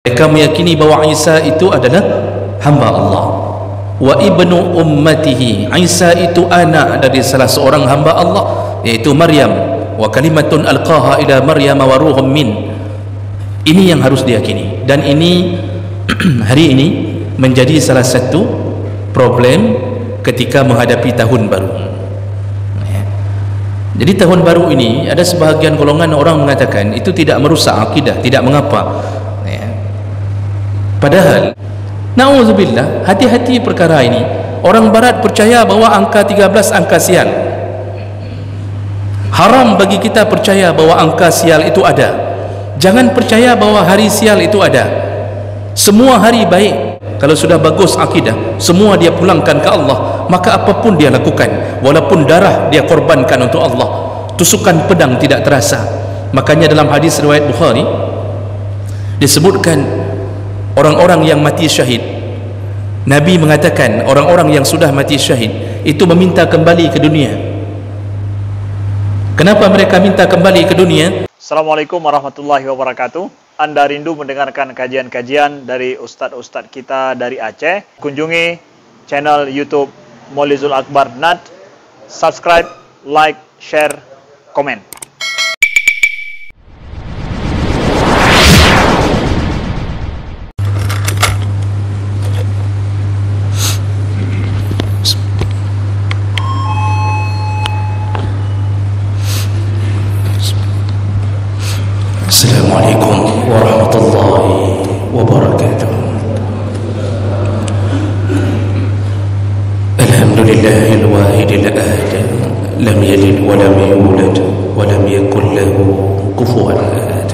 Mereka meyakini bahawa Isa itu adalah hamba Allah. Wa ibnu ummatihi, Isa itu anak dari salah seorang hamba Allah, yaitu Maryam. Wa kalimatun alqaha ila Maryam wa ruhum min. Ini yang harus diyakini, dan ini hari ini menjadi salah satu problem ketika menghadapi tahun baru. Jadi tahun baru ini ada sebahagian golongan orang mengatakan itu tidak merusak akidah, tidak mengapa. Padahal na'udzubillah, hati-hati perkara ini. Orang barat percaya bahawa angka 13 angka sial. Haram bagi kita percaya bahawa angka sial itu ada. Jangan percaya bahawa hari sial itu ada. Semua hari baik. Kalau sudah bagus akidah, semua dia pulangkan ke Allah, maka apapun dia lakukan, walaupun darah dia korbankan untuk Allah. Tusukan pedang tidak terasa. Makanya dalam hadis riwayat Bukhari disebutkan orang-orang yang mati syahid, Nabi mengatakan orang-orang yang sudah mati syahid itu meminta kembali ke dunia. Kenapa mereka minta kembali ke dunia? Assalamualaikum warahmatullahi wabarakatuh. Anda rindu mendengarkan kajian-kajian dari ustadz-ustadz kita dari Aceh? Kunjungi channel YouTube Maulizul Akbar NAD. Subscribe, like, share, komen. Assalamualaikum warahmatullahi wabarakatuh. Alhamdulillahil wahidil ahad, lam yalid wa lam yulad wa lam yakul lahu kufuwan ahad.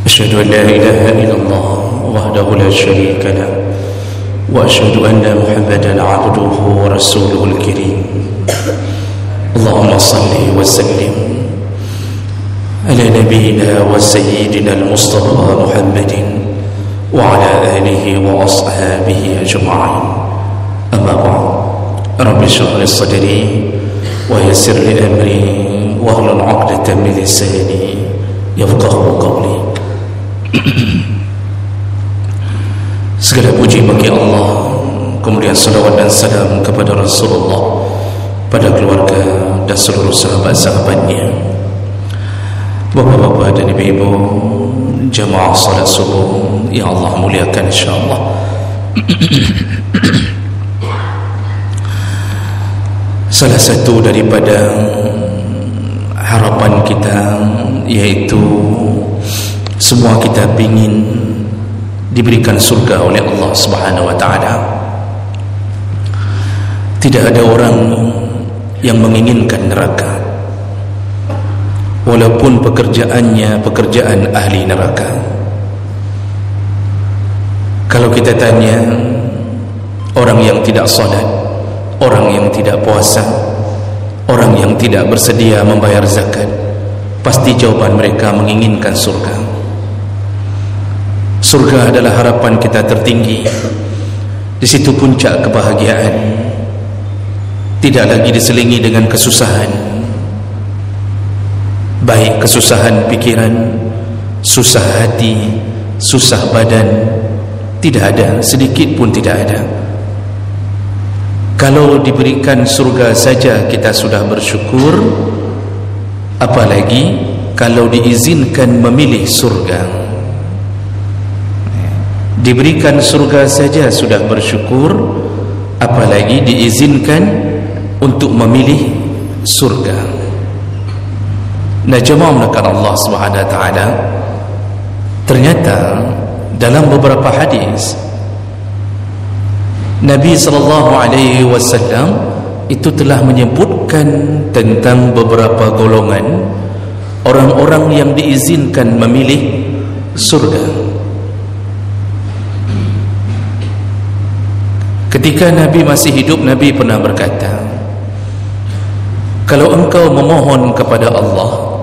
Asyhadu an la ilaha illallah wahdahu la syarika lah, wa asyhadu anna Muhammadan abduhu wa rasuluhul karim. Allahumma salli wa sallim على نبينا وسيدنا المصطفى محمد وعلى آله وأصحابه أجمعين. أما بعد، رب اشرح لي صدري ويسر لي أمري واحلل عقدة من لساني يفقهوا قولي. Segala puji bagi Allah, kemudian salawat dan salam kepada Rasulullah, pada keluarga dan seluruh sahabat-sahabatnya. Bapak-bapak dan ibu-ibu jamaah salat subuh yang Allah muliakan insyaAllah. Salah satu daripada harapan kita yaitu semua kita ingin diberikan surga oleh Allah Subhanahu wa ta'ala. Tidak ada orang yang menginginkan neraka, walaupun pekerjaannya pekerjaan ahli neraka. Kalau kita tanya orang yang tidak salat, orang yang tidak puasa, orang yang tidak bersedia membayar zakat, pasti jawaban mereka menginginkan surga. Surga adalah harapan kita tertinggi. Di situ puncak kebahagiaan. Tidak lagi diselingi dengan kesusahan, baik kesusahan pikiran, susah hati, susah badan, tidak ada, sedikit pun tidak ada. Kalau diberikan surga saja kita sudah bersyukur, apalagi kalau diizinkan memilih surga. Diberikan surga saja sudah bersyukur, apalagi diizinkan untuk memilih surga. Nah, jemaah melakukan Allah Subhanahu wa ta'ala, ternyata dalam beberapa hadis Nabi SAW itu telah menyebutkan tentang beberapa golongan orang-orang yang diizinkan memilih surga. Ketika Nabi masih hidup, Nabi pernah berkata, kalau engkau memohon kepada Allah,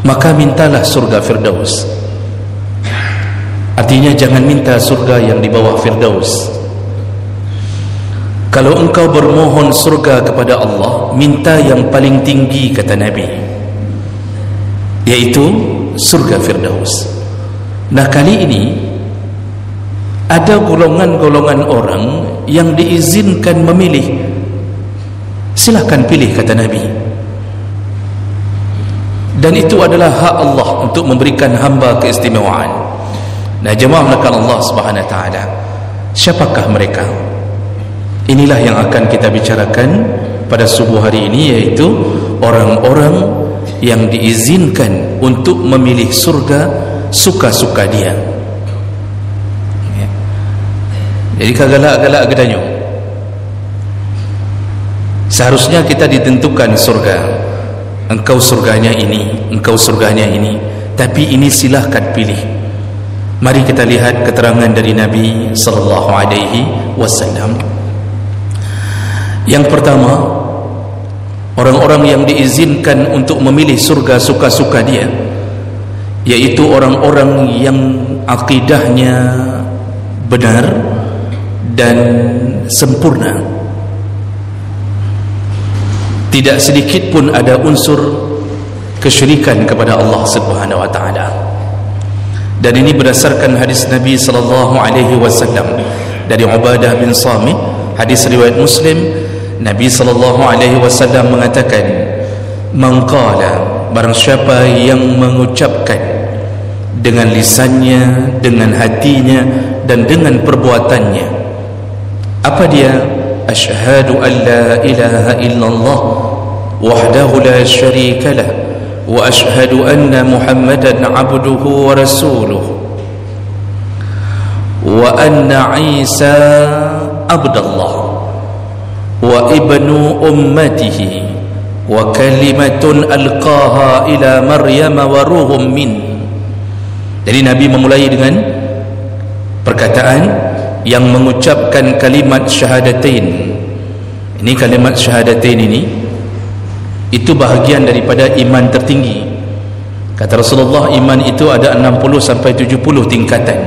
maka mintalah surga Firdaus. Artinya jangan minta surga yang di bawah Firdaus. Kalau engkau bermohon surga kepada Allah, minta yang paling tinggi, kata Nabi, yaitu surga Firdaus. Nah, kali ini ada golongan-golongan orang yang diizinkan memilih. Silakan pilih, kata Nabi. Dan itu adalah hak Allah untuk memberikan hamba keistimewaan. Nah, jemaah melakukan Allah Subhanahu wa taala. Siapakah mereka? Inilah yang akan kita bicarakan pada subuh hari ini, yaitu orang-orang yang diizinkan untuk memilih surga suka-suka dia. Jadi kagalak-galak gedanyo. Seharusnya kita ditentukan surga. Engkau surganya ini, engkau surganya ini. Tapi ini silahkan pilih. Mari kita lihat keterangan dari Nabi sallallahu alaihi wasallam. Yang pertama, orang-orang yang diizinkan untuk memilih surga suka-suka dia, yaitu orang-orang yang akidahnya benar dan sempurna. Tidak sedikit pun ada unsur kesyirikan kepada Allah Subhanahu wa taala. Dan ini berdasarkan hadis Nabi sallallahu alaihi wasallam dari Ubadah bin Samit, hadis riwayat Muslim. Nabi sallallahu alaihi wasallam mengatakan, "Man qala," barang siapa yang mengucapkan dengan lisannya, dengan hatinya dan dengan perbuatannya. Apa dia? Asyhadu an la ilaha illallah wahdahu la syarika lah wa asyhadu anna Muhammadan abduhu wa rasuluhu wa anna Isa abdallah wa ibnu ummatihi wa kalimatun alqaha ila Maryam wa ruhum min. Jadi Nabi memulai dengan perkataan yang mengucapkan kalimat syahadatain. Ini kalimat syahadatain ini, itu bahagian daripada iman tertinggi. Kata Rasulullah, iman itu ada 60 sampai 70 tingkatan.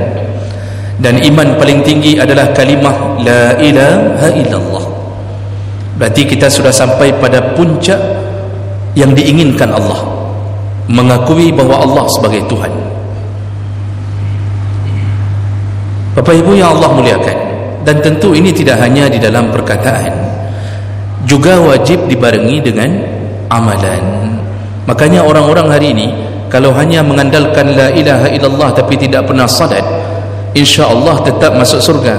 Dan iman paling tinggi adalah kalimah la ilaha illallah. Berarti kita sudah sampai pada puncak yang diinginkan Allah, mengakui bahawa Allah sebagai Tuhan. Bapak Ibu yang Allah muliakan, dan tentu ini tidak hanya di dalam perkataan, juga wajib dibarengi dengan amalan. Makanya orang-orang hari ini kalau hanya mengandalkan la ilaha illallah tapi tidak pernah salat, insya-Allah tetap masuk surga,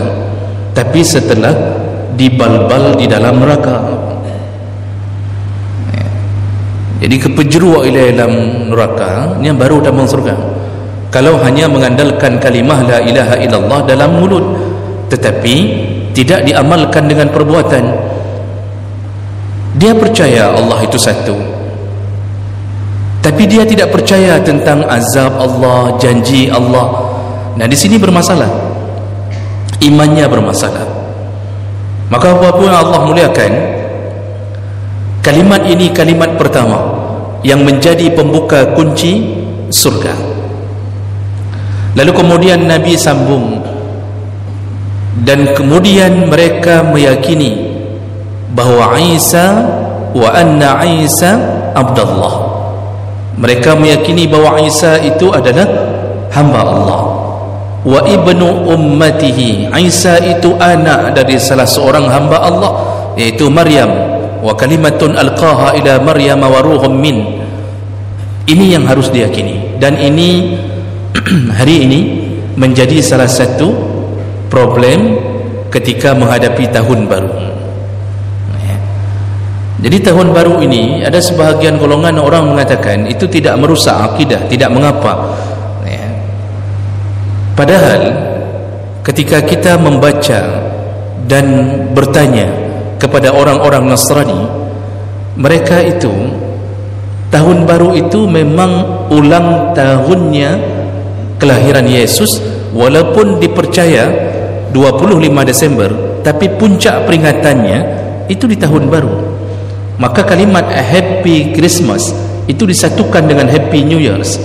tapi setelah dibalbal di dalam neraka. Jadi kepenjuru ila dalam neraka ni baru dalam surga. Kalau hanya mengandalkan kalimah la ilaha illallah dalam mulut tetapi tidak diamalkan dengan perbuatan, dia percaya Allah itu satu, tapi dia tidak percaya tentang azab Allah, janji Allah. Nah, di sini bermasalah, imannya bermasalah. Maka apapun Allah muliakan, kalimat ini kalimat pertama yang menjadi pembuka kunci surga. Lalu kemudian Nabi sambung, dan kemudian mereka meyakini bahawa Isa wa anna Isa abdallah. Mereka meyakini bahawa Isa itu adalah hamba Allah. Wa ibnu ummatihi, Isa itu anak dari salah seorang hamba Allah, yaitu Maryam. Wa kalimatun alqaha ila Maryam wa ruhum min. Ini yang harus diyakini. Dan ini hari ini menjadi salah satu problem ketika menghadapi tahun baru. Jadi tahun baru ini ada sebahagian golongan orang mengatakan itu tidak merusak akidah, tidak mengapa. Padahal ketika kita membaca dan bertanya kepada orang-orang Nasrani, mereka itu tahun baru itu memang ulang tahunnya kelahiran Yesus, walaupun dipercaya 25 Desember, tapi puncak peringatannya itu di tahun baru. Maka kalimat Happy Christmas itu disatukan dengan Happy New Year's.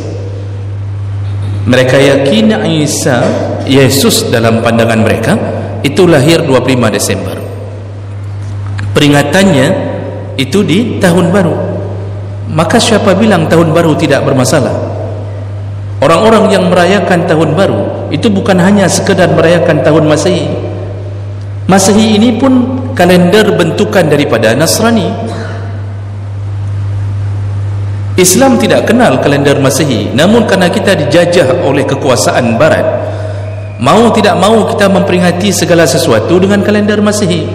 Mereka yakin Isa, Yesus dalam pandangan mereka itu lahir 25 Desember. Peringatannya itu di tahun baru. Maka siapa bilang tahun baru tidak bermasalah? Orang-orang yang merayakan tahun baru itu bukan hanya sekedar merayakan tahun Masehi. Masehi ini pun kalender bentukan daripada Nasrani. Islam tidak kenal kalender Masehi, namun karena kita dijajah oleh kekuasaan barat, mau tidak mau kita memperingati segala sesuatu dengan kalender Masehi.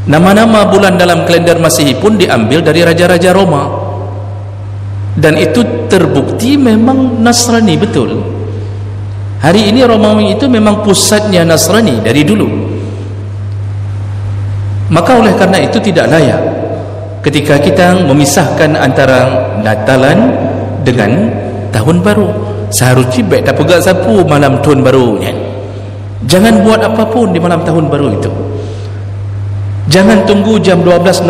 Nama-nama bulan dalam kalender Masehi pun diambil dari raja-raja Roma, dan itu terbukti memang Nasrani betul. Hari ini Romawi itu memang pusatnya Nasrani dari dulu. Maka oleh karena itu tidak layak ketika kita memisahkan antara Natalan dengan tahun baru. Seharusnya baik tak pegang sapu malam tahun baru ni. Jangan buat apapun di malam tahun baru itu. Jangan tunggu jam 12.00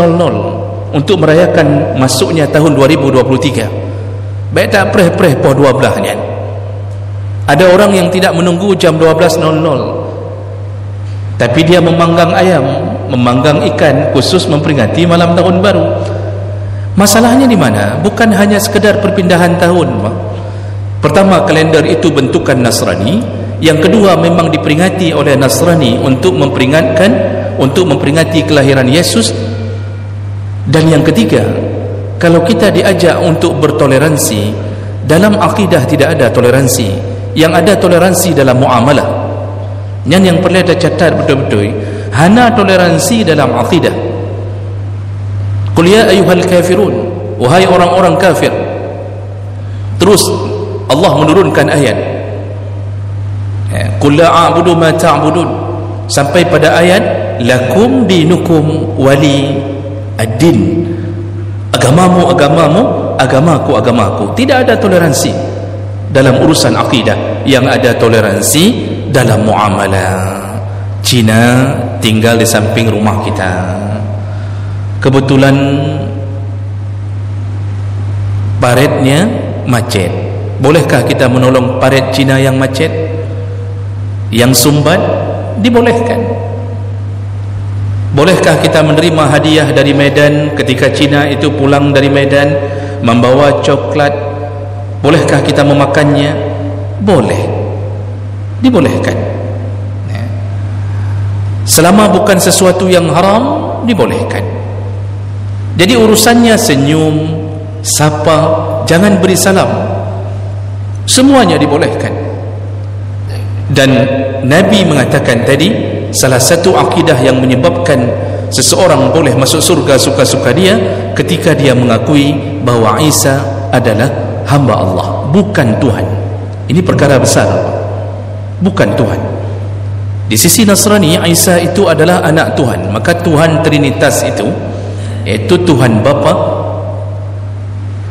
untuk merayakan masuknya tahun 2023. Baik tak preh-preh poh 12 ni. Ada orang yang tidak menunggu jam 12.00, tapi dia memanggang ayam, memanggang ikan khusus memperingati malam tahun baru. Masalahnya di mana? Bukan hanya sekedar perpindahan tahun. Pertama, kalender itu bentukan Nasrani. Yang kedua, memang diperingati oleh Nasrani untuk memperingati kelahiran Yesus. Dan yang ketiga, kalau kita diajak untuk bertoleransi, dalam akidah tidak ada toleransi. Yang ada toleransi dalam muamalah. Yang perlu ada catat betul-betul, hana toleransi dalam akidah. Qul ya ayyuhal kafirun, wahai orang-orang kafir. Terus Allah menurunkan ayat, qul la a'budu ma ta'budun, sampai pada ayat lakum dinukum wali ad-din. Agamamu agamamu, agamaku agamaku. Tidak ada toleransi dalam urusan akidah. Yang ada toleransi dalam muamalah. Cina tinggal di samping rumah kita, kebetulan paretnya macet. Bolehkah kita menolong paret Cina yang macet, yang sumbat? Dibolehkan. Bolehkah kita menerima hadiah dari Medan ketika Cina itu pulang dari Medan membawa coklat? Bolehkah kita memakannya? Boleh, dibolehkan. Selama bukan sesuatu yang haram, dibolehkan. Jadi urusannya senyum, sapa, jangan beri salam, semuanya dibolehkan. Dan Nabi mengatakan tadi, salah satu akidah yang menyebabkan seseorang boleh masuk surga suka-suka dia ketika dia mengakui bahawa Isa adalah hamba Allah, bukan Tuhan. Ini perkara besar, bukan Tuhan. Di sisi Nasrani, Isa itu adalah anak Tuhan. Maka Tuhan Trinitas itu, iaitu Tuhan Bapa,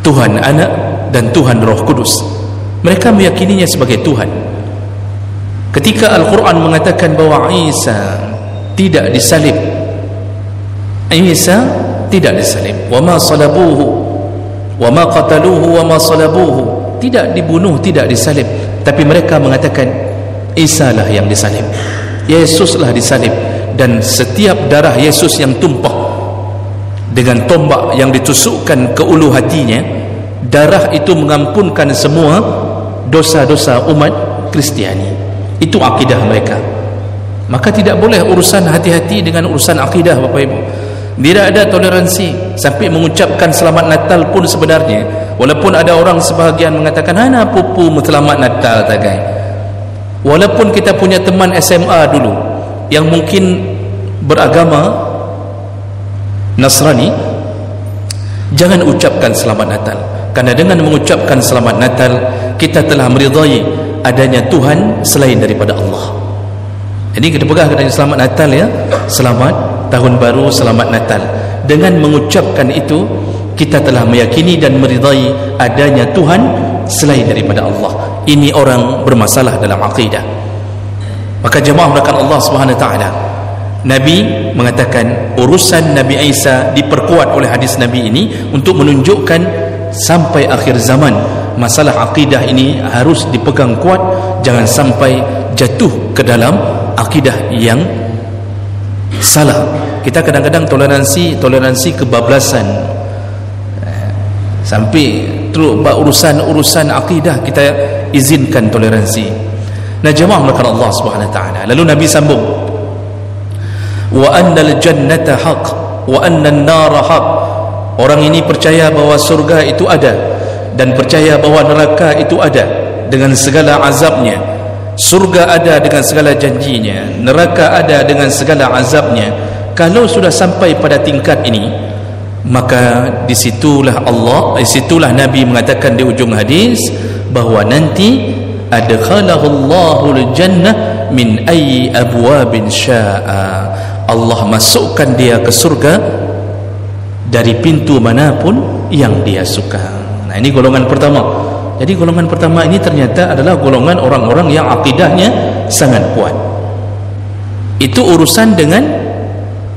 Tuhan Anak, dan Tuhan Roh Kudus, mereka meyakininya sebagai Tuhan. Ketika Al-Quran mengatakan bahawa Isa tidak disalib, Isa tidak disalib, wa ma salabuhu wa ma qataluhu wa ma salabuhu, tidak dibunuh, tidak disalib, tapi mereka mengatakan Isa lah yang disalib, Yesuslah disalib. Dan setiap darah Yesus yang tumpah dengan tombak yang ditusukkan ke ulu hatinya, darah itu mengampunkan semua dosa-dosa umat Kristiani. Itu akidah mereka. Maka tidak boleh urusan hati-hati dengan urusan akidah, Bapak Ibu. Tidak ada toleransi. Sampai mengucapkan selamat Natal pun sebenarnya, walaupun ada orang sebahagian mengatakan hana pupu selamat Natal tagai. Walaupun kita punya teman SMA dulu yang mungkin beragama Nasrani, jangan ucapkan selamat Natal, karena dengan mengucapkan selamat Natal kita telah meridai adanya Tuhan selain daripada Allah. Jadi kita pegang katanya selamat Natal ya, selamat tahun baru, selamat Natal. Dengan mengucapkan itu kita telah meyakini dan meridai adanya Tuhan selain daripada Allah. Ini orang bermasalah dalam akidah. Maka jemaah merakan Allah Subhanahu Wa Taala, Nabi mengatakan urusan Nabi Isa diperkuat oleh hadis Nabi ini untuk menunjukkan sampai akhir zaman masalah akidah ini harus dipegang kuat, jangan sampai jatuh ke dalam akidah yang salah. Kita kadang-kadang toleransi kebablasan. Sampai terus urusan akidah kita izinkan toleransi. Nah, jemaah melakukan Allah Subhanahu wa taala. Lalu Nabi sambung, wa annal jannata haq wa annan nara haq. Orang ini percaya bahawa surga itu ada dan percaya bahawa neraka itu ada dengan segala azabnya. Surga ada dengan segala janjinya, neraka ada dengan segala azabnya. Kalau sudah sampai pada tingkat ini, maka disitulah Nabi mengatakan di ujung hadis bahawa nanti adkhalahu Allahul jannah min ayyi abwabin syaa. Allah masukkan dia ke surga dari pintu manapun yang dia suka. Nah, ini golongan pertama. Jadi golongan pertama ini ternyata adalah golongan orang-orang yang akidahnya sangat kuat. Itu urusan dengan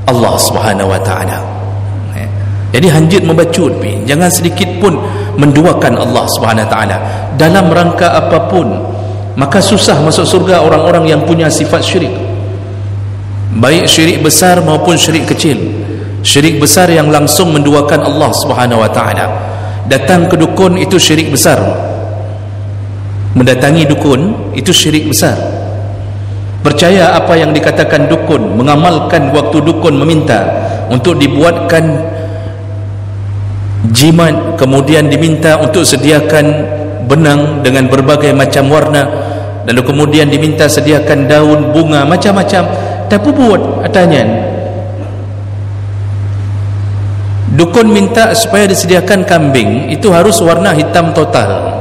Allah Subhanahu wa taala. Jadi hanjit membacut, jangan sedikit pun menduakan Allah Subhanahu wa taala dalam rangka apapun. Maka susah masuk surga orang-orang yang punya sifat syirik, baik syirik besar maupun syirik kecil. Syirik besar yang langsung menduakan Allah Subhanahu wa taala. Datang ke dukun itu syirik besar. Mendatangi dukun itu syirik besar. Percaya apa yang dikatakan dukun, mengamalkan waktu dukun meminta untuk dibuatkan jimat, kemudian diminta untuk sediakan benang dengan berbagai macam warna, lalu kemudian diminta sediakan daun, bunga, macam-macam. Tapi buat tanya, dukun minta supaya disediakan kambing itu harus warna hitam total.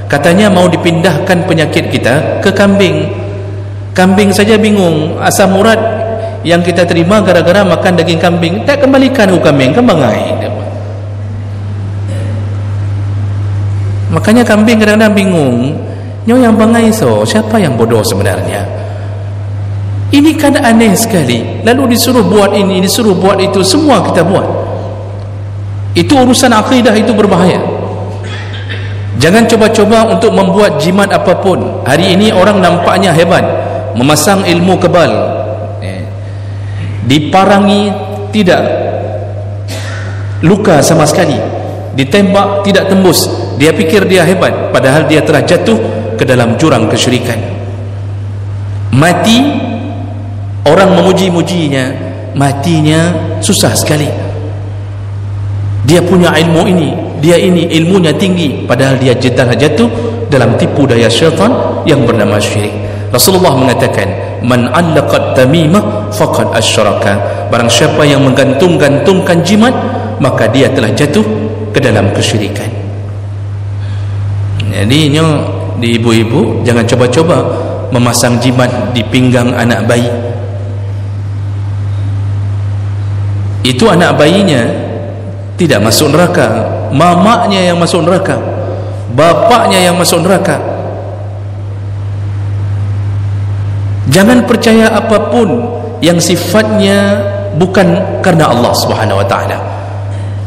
Katanya mau dipindahkan penyakit kita ke kambing. Kambing saja bingung, asam urat yang kita terima gara-gara makan daging kambing, tak kembalikan ke kambing, kembangai. Makanya kambing kadang-kadang bingung, nyo yang bangai so, siapa yang bodoh sebenarnya? Ini kan aneh sekali. Lalu disuruh buat ini, disuruh buat itu, semua kita buat. Itu urusan akidah, itu berbahaya. Jangan coba-coba untuk membuat jimat apapun. Hari ini orang nampaknya hebat, memasang ilmu kebal, diparangi tidak luka sama sekali, ditembak tidak tembus. Dia pikir dia hebat, padahal dia telah jatuh ke dalam jurang kesyirikan. Mati, orang memuji-mujinya, matinya susah sekali. Dia punya ilmu ini, dia ini ilmunya tinggi, padahal dia jatuh dalam tipu daya syaitan yang bernama syirik. Rasulullah mengatakan, man 'allaqat tamimah faqad asyraka. Barang siapa yang menggantung-gantungkan jimat, maka dia telah jatuh ke dalam kesyirikan. Jadi di ibu-ibu jangan coba-coba memasang jimat di pinggang anak bayi. Itu anak bayinya tidak masuk neraka, mamaknya yang masuk neraka, bapaknya yang masuk neraka. Jangan percaya apapun yang sifatnya bukan karena Allah Subhanahu wa taala.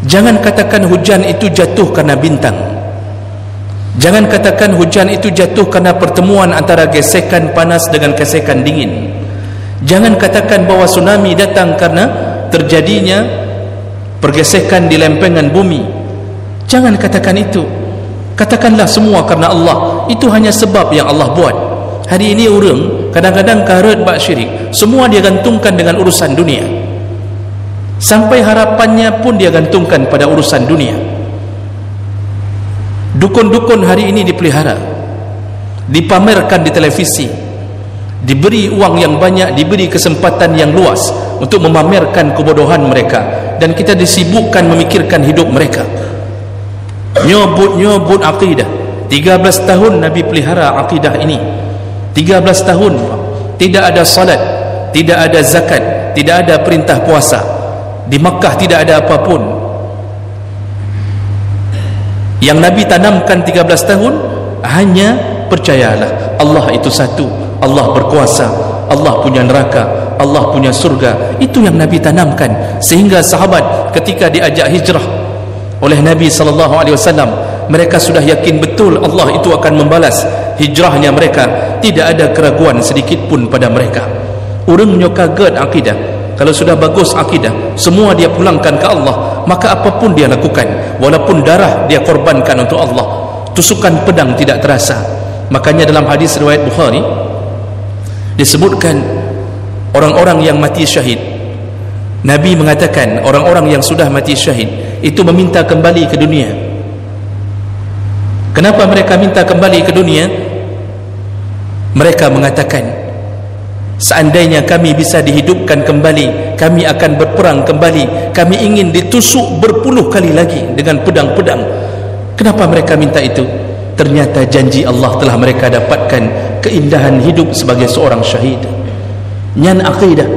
Jangan katakan hujan itu jatuh karena bintang. Jangan katakan hujan itu jatuh karena pertemuan antara gesekan panas dengan gesekan dingin. Jangan katakan bahwa tsunami datang karena terjadinya pergesekan di lempengan bumi. Jangan katakan itu. Katakanlah semua karena Allah. Itu hanya sebab yang Allah buat. Hari ini orang kadang-kadang karet bak syirik, semua dia gantungkan dengan urusan dunia. Sampai harapannya pun dia gantungkan pada urusan dunia. Dukun-dukun hari ini dipelihara, dipamerkan di televisi, diberi uang yang banyak, diberi kesempatan yang luas untuk memamerkan kebodohan mereka, dan kita disibukkan memikirkan hidup mereka. Nyobut akidah. 13 tahun Nabi pelihara akidah ini. 13 tahun tidak ada salat, tidak ada zakat, tidak ada perintah puasa. Di Makkah tidak ada apapun. Yang Nabi tanamkan 13 tahun hanya percayalah Allah itu satu, Allah berkuasa, Allah punya neraka, Allah punya surga. Itu yang Nabi tanamkan, sehingga sahabat ketika diajak hijrah oleh Nabi SAW, mereka sudah yakin betul Allah itu akan membalas hijrahnya mereka. Tidak ada keraguan sedikit pun pada mereka. Orang kaget akidah. Kalau sudah bagus akidah, semua dia pulangkan ke Allah, maka apapun dia lakukan, walaupun darah dia korbankan untuk Allah, tusukan pedang tidak terasa. Makanya dalam hadis riwayat Bukhari disebutkan orang-orang yang mati syahid, Nabi mengatakan orang-orang yang sudah mati syahid itu meminta kembali ke dunia. Kenapa mereka minta kembali ke dunia? Mereka mengatakan, seandainya kami bisa dihidupkan kembali, kami akan berperang kembali, kami ingin ditusuk berpuluh kali lagi dengan pedang-pedang. Kenapa mereka minta itu? Ternyata janji Allah telah mereka dapatkan keindahan hidup sebagai seorang syahid. Nyan akidah.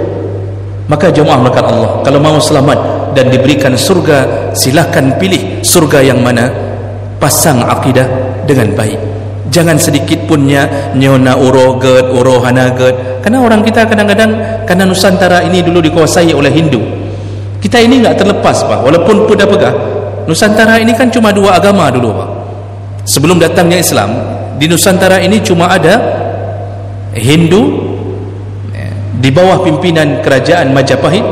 Maka jemaah melakukan Allah, kalau mau selamat dan diberikan surga, silakan pilih surga yang mana? Pasang akidah dengan baik. Jangan sedikit punnya nyona uroget, urohanaget. Karena orang kita kadang-kadang, karena Nusantara ini dulu dikuasai oleh Hindu, kita ini enggak terlepas Pak, walaupun pun dah pegah. Nusantara ini kan cuma dua agama dulu Pak. Sebelum datangnya Islam, di Nusantara ini cuma ada Hindu di bawah pimpinan kerajaan Majapahit,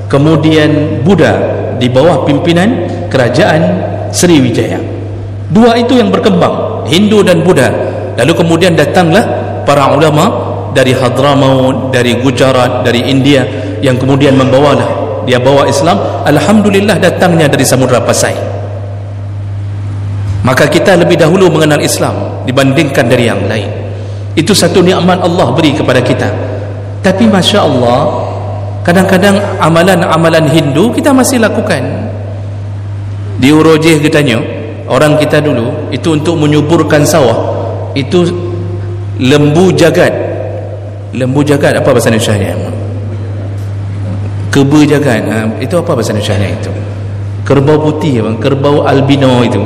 kemudian Buddha di bawah pimpinan kerajaan Sriwijaya. Dua itu yang berkembang, Hindu dan Buddha. Lalu kemudian datanglah para ulama dari Hadramaut, dari Gujarat, dari India, yang kemudian membawalah, dia bawa Islam. Alhamdulillah datangnya dari Samudra Pasai. Maka kita lebih dahulu mengenal Islam dibandingkan dari yang lain. Itu satu nikmat Allah beri kepada kita. Tapi Masya Allah, kadang-kadang amalan-amalan Hindu kita masih lakukan. Di Urojeh katanya, orang kita dulu itu untuk menyuburkan sawah, itu lembu jagat. Lembu jagat apa bahasa Indonesianya? Kebe jagat. Itu apa bahasa Indonesianya itu? Kerbau putih, kerbau albino itu.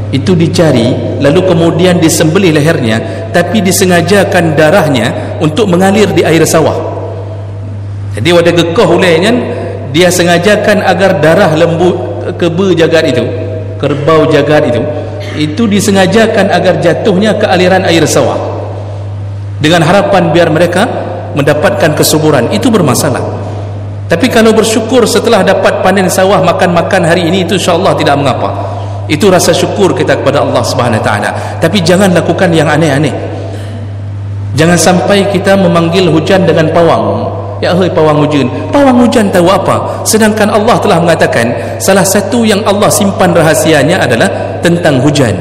Itu dicari, lalu kemudian disembelih lehernya, tapi disengajakan darahnya untuk mengalir di air sawah. Jadi wadah gekoh olehnya, dia sengajakan agar darah lembu kebe jagat itu, kerbau jagat itu disengajakan agar jatuhnya ke aliran air sawah, dengan harapan biar mereka mendapatkan kesuburan. Itu bermasalah. Tapi kalau bersyukur setelah dapat panen sawah, makan-makan hari ini, itu insyaAllah tidak mengapa. Itu rasa syukur kita kepada Allah Subhanahu Wa Taala. Tapi jangan lakukan yang aneh-aneh. Jangan sampai kita memanggil hujan dengan pawang. Ya hei pawang hujan. Pawang hujan tahu apa? Sedangkan Allah telah mengatakan salah satu yang Allah simpan rahasianya adalah tentang hujan.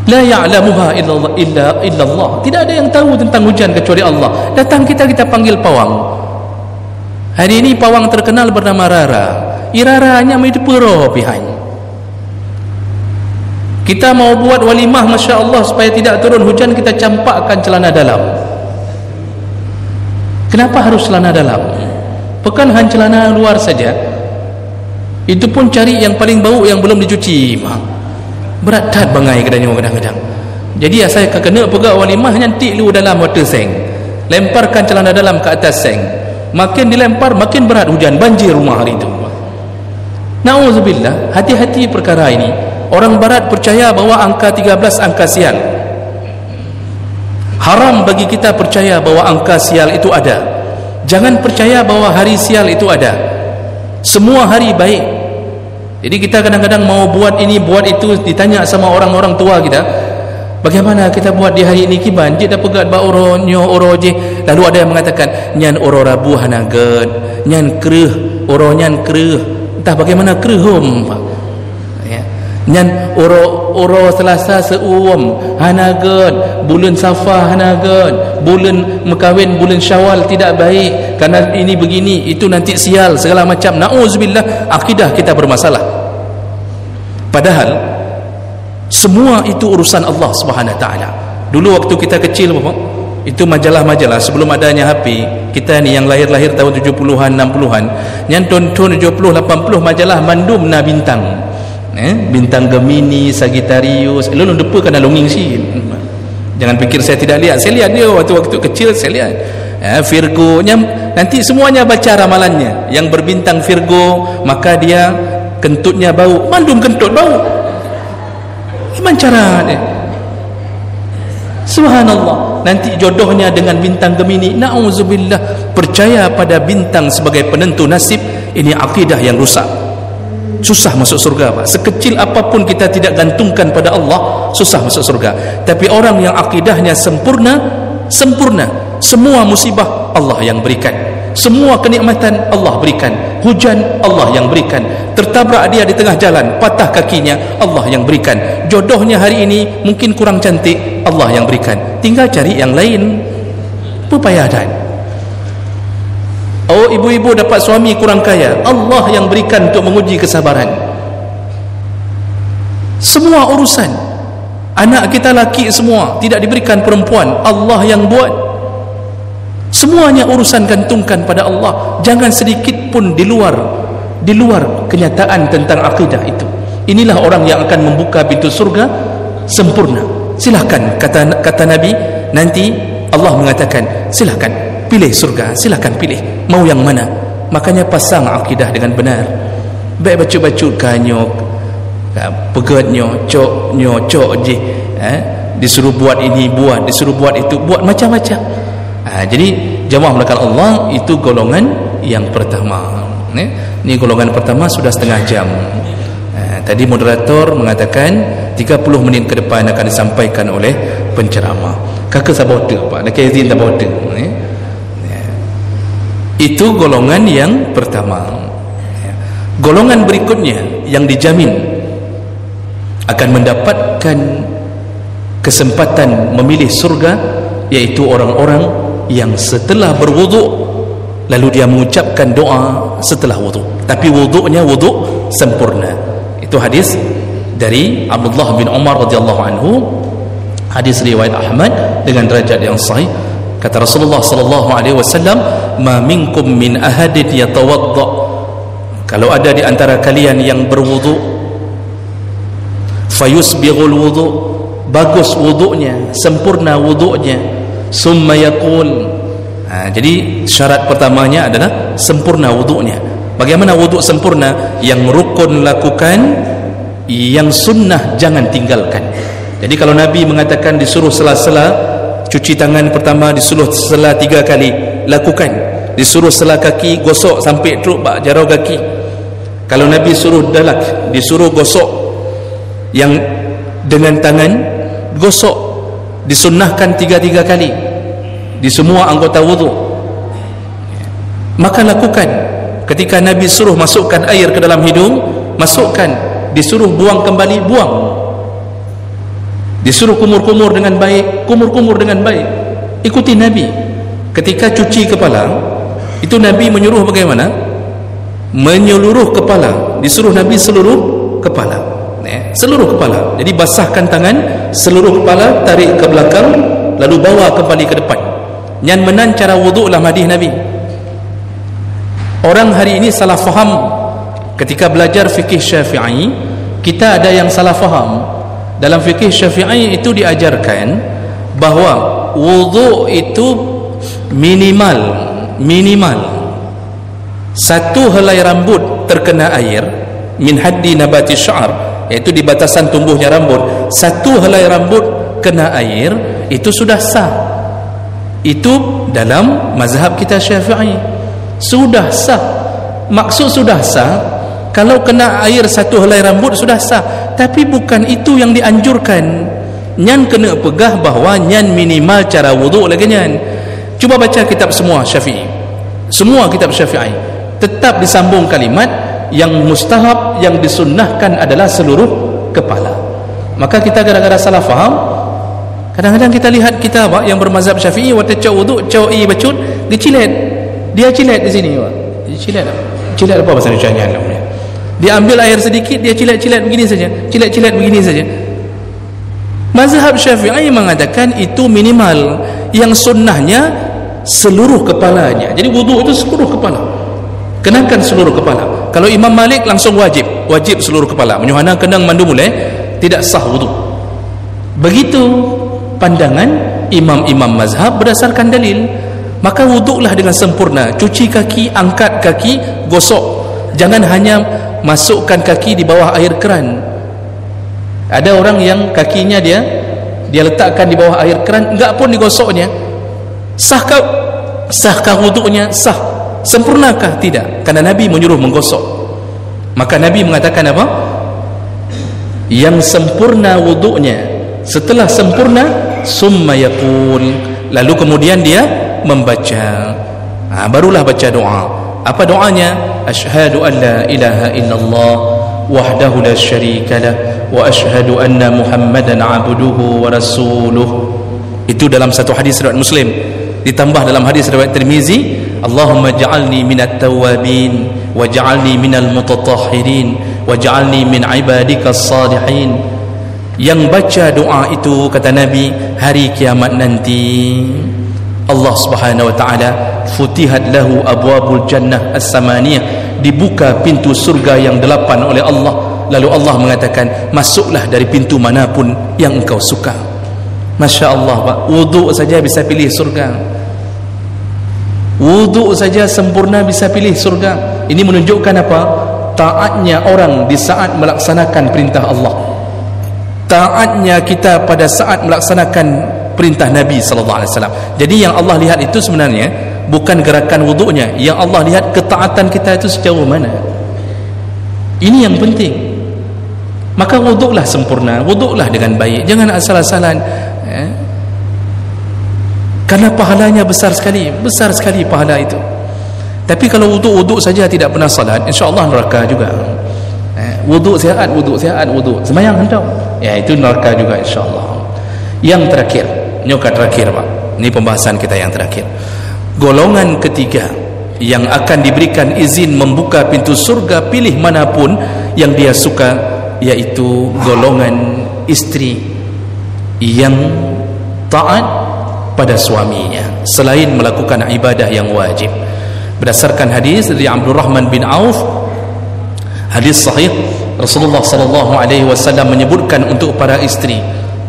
La ya'lamuha illa Allah. Tidak ada yang tahu tentang hujan kecuali Allah. Datang kita panggil pawang. Hari ini pawang terkenal bernama Rara. Iraranya itu puro pihan. Kita mau buat walimah, Masya Allah, supaya tidak turun hujan, kita campakkan celana dalam. Kenapa harus celana dalam? Bukan hanya celana luar saja. Itu pun cari yang paling bau, yang belum dicuci. Berat tat bangai kadang-kadang. Jadi saya kena pegang walimah, nyantik lu dalam water seng. Lemparkan celana dalam ke atas seng. Makin dilempar makin berat hujan, banjir rumah hari itu. Na'udzubillah, hati-hati perkara ini. Orang barat percaya bahawa angka 13 angka sial. Haram bagi kita percaya bahawa angka sial itu ada. Jangan percaya bahawa hari sial itu ada. Semua hari baik. Jadi kita kadang-kadang mau buat ini, buat itu, ditanya sama orang-orang tua kita, bagaimana kita buat di hari ini kiban? Dia dah pegat ba oro nyo oro je. Lalu ada yang mengatakan nyan oro rabu hanaget, nyan kreuh, oro nyan kreuh. Entah bagaimana krehum ya. Nyan oro Selasa seuam hanaget, bulan Safar hanaget, bulan mekawin bulan Syawal tidak baik karena ini begini, itu nanti sial segala macam. Na'udzubillah, akidah kita bermasalah. Padahal semua itu urusan Allah Subhanahu Wa Taala. Dulu waktu kita kecil Bapak, itu majalah-majalah sebelum adanya HP, kita ni yang lahir-lahir tahun 70-an 60-an, yang tahun 70 80 majalah mandum na bintang. Bintang Gemini, Sagittarius. Lu lupa kena longing sih. Jangan fikir saya tidak lihat. Saya lihat dia waktu-waktu kecil, saya lihat. Virgo, nanti semuanya baca ramalannya. Yang berbintang Virgo, maka dia kentutnya bau. Mandum kentut bau. Gimana cara ni? Subhanallah, nanti jodohnya dengan bintang Gemini. Na'udzubillah. Percaya pada bintang sebagai penentu nasib, ini akidah yang rusak. Susah masuk surga, Pak. Sekecil apapun kita tidak gantungkan pada Allah, susah masuk surga. Tapi orang yang akidahnya sempurna, semua musibah Allah yang berikan, semua kenikmatan Allah berikan, hujan Allah yang berikan, tertabrak dia di tengah jalan, patah kakinya Allah yang berikan, jodohnya hari ini mungkin kurang cantik, Allah yang berikan, tinggal cari yang lain. Pepayadan. Oh, ibu-ibu dapat suami kurang kaya, Allah yang berikan untuk menguji kesabaran. Semua urusan anak kita laki semua tidak diberikan perempuan, Allah yang buat. Semuanya urusan gantungkan pada Allah. Jangan sedikit pun di luar kenyataan tentang akidah itu. Inilah orang yang akan membuka pintu surga sempurna. Silahkan, kata Nabi, nanti Allah mengatakan, silahkan pilih surga, silahkan pilih mau yang mana. Makanya pasang akidah dengan benar. Baik baca-baca kanyok, pegatnya, cok je, disuruh buat ini, disuruh buat itu, buat macam-macam. Jadi jamaah melakukan Allah itu golongan yang pertama. Ini golongan pertama sudah setengah jam. Tadi moderator mengatakan 30 menit ke depan akan disampaikan oleh penceramah. Kakak sabote Pak, nak izin sabote. Itu golongan yang pertama. Golongan berikutnya yang dijamin akan mendapatkan kesempatan memilih surga, yaitu orang-orang yang setelah berwuduk lalu dia mengucapkan doa setelah wuduk, tapi wuduknya wuduk sempurna. Itu hadis dari Abdullah bin Umar radhiyallahu anhu, hadis riwayat Ahmad dengan derajat yang sahih. Kata Rasulullah sallallahu alaihi wasallam, "Ma minkum min ahadin yatawadda." Kalau ada di antara kalian yang berwuduk, fayusbighul wuduk, bagus wuduknya, sempurna wuduknya, summa yaqul. Jadi syarat pertamanya adalah sempurna wuduknya. Bagaimana wuduk sempurna? Yang rukun lakukan, yang sunnah jangan tinggalkan. Jadi kalau Nabi mengatakan disuruh sela-sela cuci tangan pertama, disuruh sela 3 kali, lakukan. Disuruh sela kaki, gosok sampai teruk bak jarau kaki. Kalau Nabi suruh dalak, disuruh gosok yang dengan tangan, gosok, disunnahkan 3 kali di semua anggota wuduk, maka lakukan. Ketika Nabi suruh masukkan air ke dalam hidung, masukkan. Disuruh buang kembali, buang. Disuruh kumur-kumur dengan baik, kumur-kumur dengan baik. Ikuti Nabi. Ketika cuci kepala, itu Nabi menyuruh bagaimana? Menyeluruh kepala. Disuruh Nabi seluruh kepala, seluruh kepala. Jadi basahkan tangan, seluruh kepala, tarik ke belakang, lalu bawa kembali ke depan. Yang menan cara wuduk dalam hadis Nabi. Orang hari ini salah faham ketika belajar fikih Syafi'i. Kita ada yang salah faham. Dalam fikih Syafi'i itu diajarkan bahawa wuduk itu minimal satu helai rambut terkena air, min haddi nabati sya'ar, iaitu di batasan tumbuhnya rambut. Satu helai rambut kena air, itu sudah sah. Itu dalam mazhab kita Syafi'i sudah sah. Maksud sudah sah, kalau kena air satu helai rambut sudah sah. Tapi bukan itu yang dianjurkan. Nyan kena pegah bahawa nyan minimal cara wuduk lagi nyan. Cuba baca kitab semua Syafi'i, semua kitab Syafi'i, tetap disambung kalimat yang mustahab, yang disunnahkan adalah seluruh kepala. Maka kita gara-gara salah faham, kadang-kadang kita lihat kita yang bermazhab Syafi'i, waktu cak wuduk, cak bacut, dia cilet di sini, cilet apa bahasa Indonesia nya? Dia ambil air sedikit, dia cilet begini saja, cilet begini saja. Mazhab Syafi'i mengatakan itu minimal, yang sunnahnya seluruh kepalanya. Jadi wuduk itu seluruh kepala, kenakan seluruh kepala. Kalau Imam Malik langsung wajib seluruh kepala, menyuhana kenang mandu mulai tidak sah wuduk. Begitu pandangan imam-imam mazhab berdasarkan dalil. Maka wuduklah dengan sempurna, cuci kaki, angkat kaki, gosok. Jangan hanya masukkan kaki di bawah air keran. Ada orang yang kakinya dia dia letakkan di bawah air keran, enggak pun digosoknya, sahkah wudunya? Sah. Sempurnakah? Tidak, karena Nabi menyuruh menggosok. Maka Nabi mengatakan apa? Yang sempurna wudunya, setelah sempurna summa yaqul, lalu kemudian dia membaca, barulah baca doa. Apa doanya? Asyhadu an la ilaha illallah wahdahu la syarika lah wa asyhadu anna Muhammadan abduhu wa rasuluh. Itu dalam satu hadis riwayat Muslim. Ditambah dalam hadis riwayat Tirmizi, Allahumma ja'alni minat tawabin wa ja'alni minal mutatahhirin wa ja'alni min ibadikas salihin. Yang baca doa itu, kata Nabi, hari kiamat nanti Allah Subhanahu wa taala futihat lahu abwabul jannah as-samaniyah, dibuka pintu surga yang 8 oleh Allah. Lalu Allah mengatakan, masuklah dari pintu manapun yang engkau suka. Masya Allah, Pak, wuduk saja bisa pilih surga. Wuduk saja sempurna bisa pilih surga. Ini menunjukkan apa? Taatnya orang di saat melaksanakan perintah Allah, taatnya kita pada saat melaksanakan perintah Nabi SAW. Jadi yang Allah lihat itu sebenarnya bukan gerakan wuduknya, yang Allah lihat ketaatan kita itu sejauh mana. Ini yang penting. Maka wuduklah sempurna, wuduklah dengan baik, jangan asal-asalan, karena pahalanya besar sekali pahala itu. Tapi kalau wuduk saja tidak pernah salat, insya-Allah neraka juga. Wuduk sihat, sembahyang hendak, ya itu neraka juga insya-Allah. Yang terakhir, Pak, ini pembahasan kita yang terakhir. Golongan ketiga yang akan diberikan izin membuka pintu surga pilih manapun yang dia suka, yaitu golongan istri yang taat pada suaminya selain melakukan ibadah yang wajib. Berdasarkan hadis dari Abdurrahman bin Auf, hadis sahih, Rasulullah sallallahu alaihi wasallam menyebutkan untuk para istri.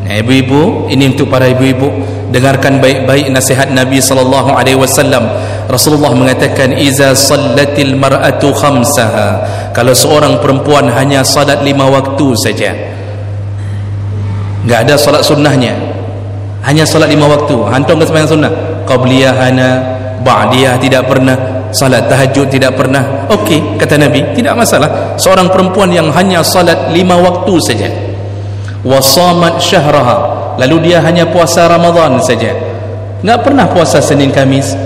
Ibu-ibu, ini untuk para ibu-ibu, dengarkan baik-baik nasihat Nabi sallallahu alaihi wasallam. Rasulullah mengatakan, iza sallatil mar'atu khamsaha, kalau seorang perempuan hanya salat 5 waktu saja, enggak ada salat sunnahnya, hanya salat 5 waktu, hantum ke sembahyang sunnah, qabliyah hana, ba'diyah tidak pernah, salat tahajud tidak pernah. Okey, kata Nabi, tidak masalah. Seorang perempuan yang hanya salat 5 waktu saja, wasamat syahraha, lalu dia hanya puasa Ramadan saja, enggak pernah puasa Senin Kamis.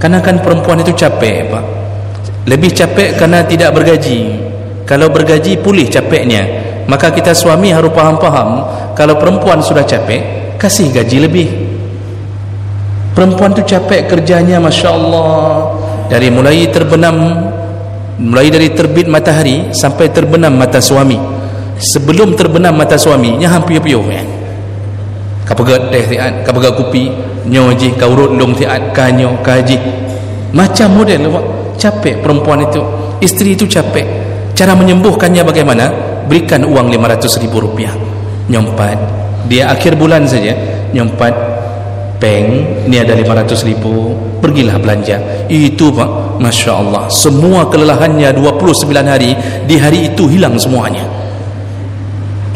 Karena kan perempuan itu capek, Pak. Lebih capek karena tidak bergaji. Kalau bergaji pulih capeknya. Maka kita suami harus faham-faham, kalau perempuan sudah capek, kasih gaji lebih. Perempuan itu capek kerjanya, Masya Allah, dari mulai dari terbit matahari sampai terbenam mata suami. Sebelum terbenam mata suaminya hampir piuh ya. Kapegat teh tiat, kapegat kopi, nyoji kaurut long tiat, kanyo kaji. Macam model Pak. Capek perempuan itu, istri itu capek. Cara menyembuhkannya bagaimana? Berikan uang 500.000 rupiah, nyompat. Dia akhir bulan saja nyompat, peng, ini ada 500.000, pergilah belanja. Itu Pak, Masya Allah, semua kelelahannya 29 hari, di hari itu hilang semuanya.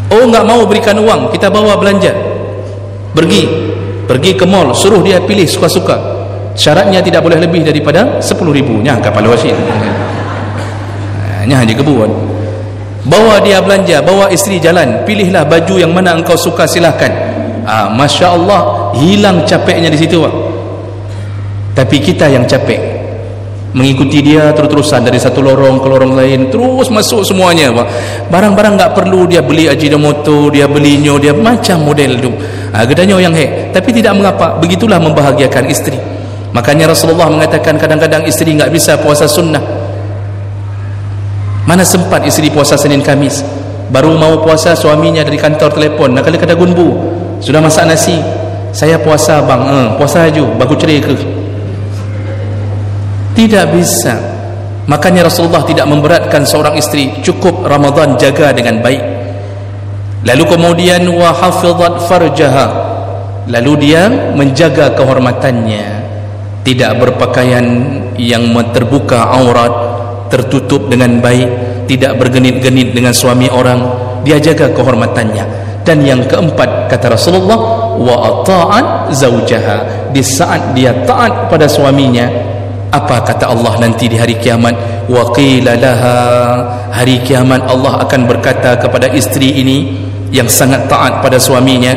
Oh, enggak mau berikan uang, kita bawa belanja, pergi ke mall, suruh dia pilih suka-suka, syaratnya tidak boleh lebih daripada 10.000 nya kapal wasit nya dikebuat. Bawa dia belanja, bawa istri jalan, pilihlah baju yang mana engkau suka, silahkan. Masya Allah, hilang capeknya di situ Pak. Tapi kita yang capek, mengikuti dia terus-terusan dari satu lorong ke lorong lain, terus masuk semuanya Pak. Barang-barang enggak perlu dia beli, Ajinomoto dia belinya, dia macam model tu. Gedanya yang tapi tidak mengapa, begitulah membahagiakan istri. Makanya Rasulullah mengatakan kadang-kadang istri enggak bisa puasa sunnah. Mana sempat istri puasa Senin Kamis, baru mau puasa suaminya dari kantor telefon, nak kali kata gunbu, sudah masak nasi, saya puasa bang, puasa aja, bagus cerai ke? Tidak bisa. Makanya Rasulullah tidak memberatkan seorang istri, cukup Ramadan jaga dengan baik. Lalu kemudian wa hafizat farjaha, lalu dia menjaga kehormatannya, tidak berpakaian yang terbuka aurat, tertutup dengan baik, tidak bergenit-genit dengan suami orang, dia jaga kehormatannya. Dan yang keempat, kata Rasulullah, wa ata'at zaujaha, di saat dia taat pada suaminya, apa kata Allah nanti di hari kiamat? Wa qila laha, hari kiamat Allah akan berkata kepada isteri ini yang sangat taat pada suaminya,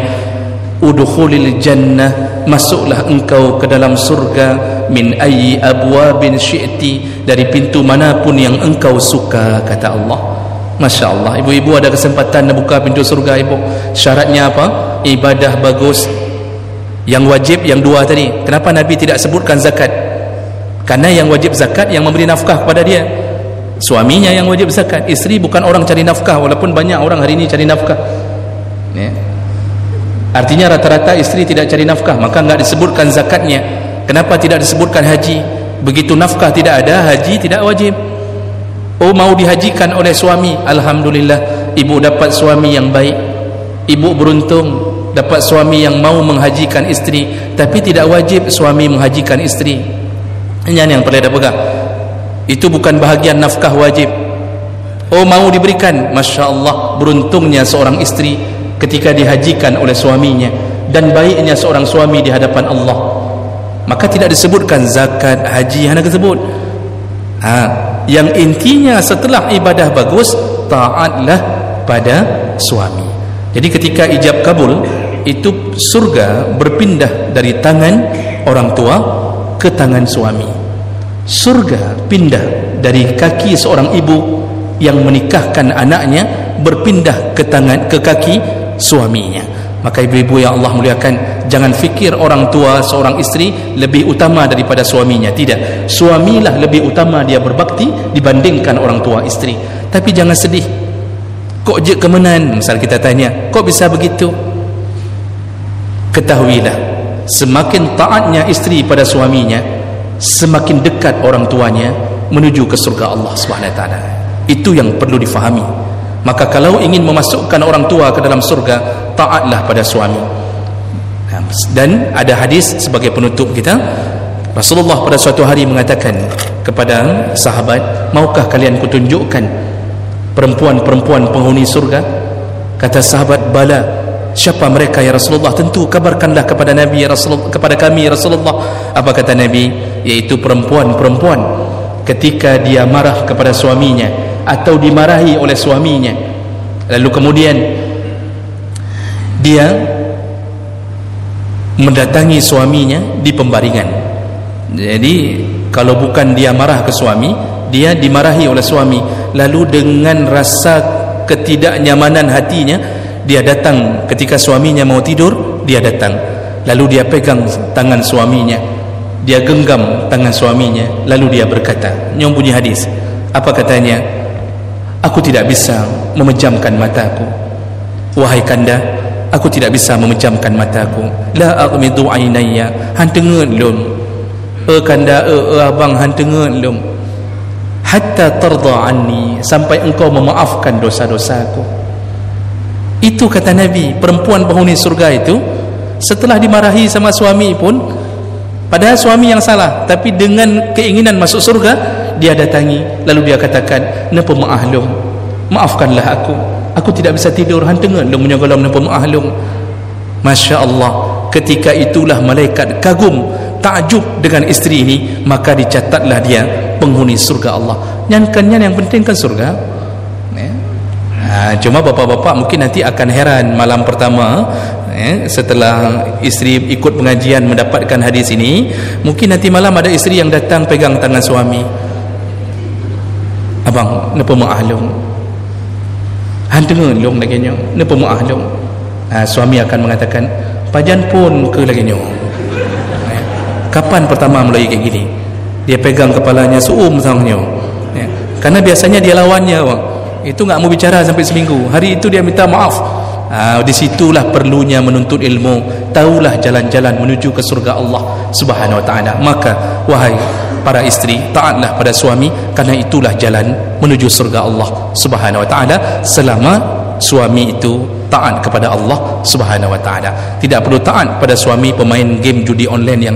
udkhulil jannah, masuklah engkau ke dalam surga, min ayyi abwabin syi'ti, dari pintu manapun yang engkau suka, kata Allah. Masya Allah, ibu-ibu ada kesempatan nak buka pintu surga ibu. Syaratnya apa? Ibadah bagus. Yang wajib yang dua tadi. Kenapa Nabi tidak sebutkan zakat? Karena yang wajib zakat yang memberi nafkah kepada dia, suaminya yang wajib zakat. Isteri bukan orang cari nafkah, walaupun banyak orang hari ini cari nafkah, ya. Artinya rata-rata isteri tidak cari nafkah, maka enggak disebutkan zakatnya. Kenapa tidak disebutkan haji? Begitu nafkah tidak ada, haji tidak wajib. Oh, mau dihajikan oleh suami, alhamdulillah, ibu dapat suami yang baik. Ibu beruntung dapat suami yang mau menghajikan isteri, tapi tidak wajib suami menghajikan isteri. Ini yang perlu dah pegang. Itu bukan bahagian nafkah wajib. Oh, mau diberikan, Masya Allah, beruntungnya seorang isteri ketika dihajikan oleh suaminya, dan baiknya seorang suami di hadapan Allah. Maka tidak disebutkan zakat, haji, hanya disebut. Yang intinya setelah ibadah bagus, taatlah pada suami. Jadi ketika ijab kabul, itu surga berpindah dari tangan orang tua ke tangan suami. Surga pindah dari kaki seorang ibu yang menikahkan anaknya, berpindah ke kaki suaminya. Maka ibu-ibu yang Allah muliakan, jangan fikir orang tua seorang isteri lebih utama daripada suaminya. Tidak, suamilah lebih utama dia berbakti dibandingkan orang tua isteri. Tapi jangan sedih, kok je kemenan, misal kita tanya, kok bisa begitu? Ketahuilah, semakin taatnya isteri pada suaminya, semakin dekat orang tuanya menuju ke surga Allah SWT. Itu yang perlu difahami. Maka kalau ingin memasukkan orang tua ke dalam surga, taatlah pada suami. Dan ada hadis sebagai penutup kita. Rasulullah pada suatu hari mengatakan kepada sahabat, maukah kalian kutunjukkan perempuan-perempuan penghuni surga? Kata sahabat, bala. Siapa mereka ya Rasulullah? Tentu kabarkanlah kepada Nabi ya Rasulullah, kepada kami ya Rasulullah. Apa kata Nabi? Yaitu perempuan-perempuan ketika dia marah kepada suaminya atau dimarahi oleh suaminya, lalu kemudian dia mendatangi suaminya di pembaringan. Jadi kalau bukan dia marah ke suami, dia dimarahi oleh suami, lalu dengan rasa ketidaknyamanan hatinya, dia datang ketika suaminya mau tidur, dia datang, lalu dia pegang tangan suaminya, dia genggam tangan suaminya, lalu dia berkata, nyom bunyi hadis, apa katanya? Aku tidak bisa memejamkan mataku, wahai kanda, aku tidak bisa memejamkan mataku. La aghmidu ainayya, hantengeun lum. Kanda, abang hantengeun lum. Hatta tarda anni, sampai engkau memaafkan dosa-dosaku. Itu kata Nabi, perempuan penghuni surga itu setelah dimarahi sama suami pun, padahal suami yang salah, tapi dengan keinginan masuk surga, dia datangi, lalu dia katakan, napa ma'ahlum, maafkanlah aku tidak bisa tidur, hantengan lu menyogolam napa ma'ahlum. Masya Allah, ketika itulah malaikat kagum, takjub dengan isteri ini, maka dicatatlah dia penghuni surga Allah. Nyankannya yang penting kan surga. Cuma bapak-bapak mungkin nanti akan heran malam pertama, setelah isteri ikut pengajian mendapatkan hadis ini, mungkin nanti malam ada isteri yang datang pegang tangan suami, abang napa ma'ahlum, hantengeun long lagi nyo, napa ma'ahlum. Suami akan mengatakan, pajan pun ke lagi nyo. Kapan pertama mulai kayak gini? Dia pegang kepalanya, suum sangnyo. Karena biasanya dia lawannya, bang. Itu nggak mau bicara sampai seminggu. Hari itu dia minta maaf. Disitulah perlunya menuntut ilmu, tahulah jalan-jalan menuju ke surga Allah Subhanahu Wa Taala. Maka wahai para istri, taatlah pada suami, karena itulah jalan menuju surga Allah Subhanahu Wa Taala, selama suami itu taat kepada Allah Subhanahu Wa Taala. Tidak perlu taat pada suami pemain game judi online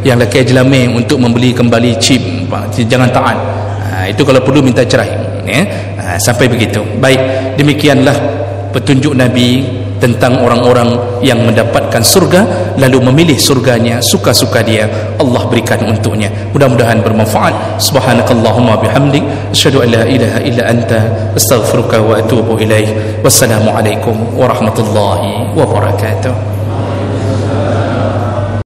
yang laki jelame untuk membeli kembali chip. Jangan taat. Itu kalau perlu minta cerai, ya. Sampai begitu. Baik, demikianlah petunjuk Nabi tentang orang-orang yang mendapatkan surga lalu memilih surganya suka-suka dia, Allah berikan untuknya. Mudah-mudahan bermanfaat. Subhanakallahumma bihamdik, asyhadu an la ilaha illa anta, astaghfiruka wa atubu ilaik. Wassalamualaikum warahmatullahi wabarakatuh.